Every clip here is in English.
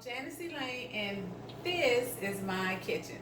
Janice Elaine, and this is my kitchen.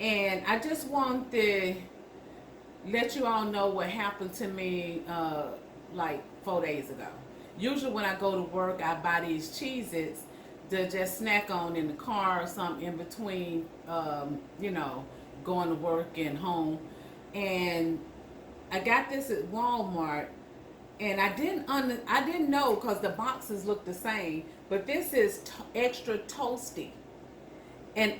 And I just want to let you all know what happened to me like 4 days ago. Usually when I go to work, I buy these Cheez-Its to just snack on in the car or something in between, going to work and home. And I got this at Walmart, and I didn't know because the boxes look the same, but this is extra toasty. And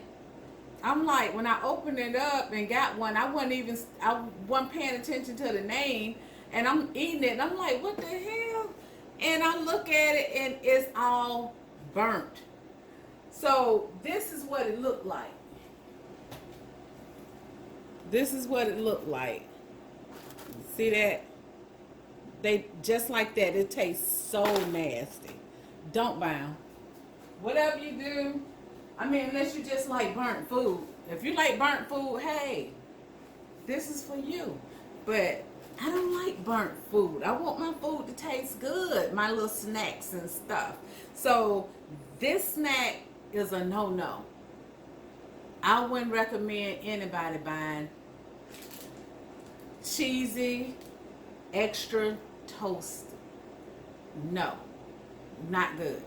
I'm like, when I opened it up and got one, I wasn't paying attention to the name, and I'm eating it, and I'm like, what the hell? And I look at it, and it's all burnt. So this is what it looked like. This is what it looked like. See that? They just like that. It tastes so nasty. Don't buy them. Whatever you do, I mean, unless you just like burnt food. If you like burnt food, hey, this is for you. But I don't like burnt food. I want my food to taste good, my little snacks and stuff. So this snack is a no-no. I wouldn't recommend anybody buying cheesy, extra toast. No, not good.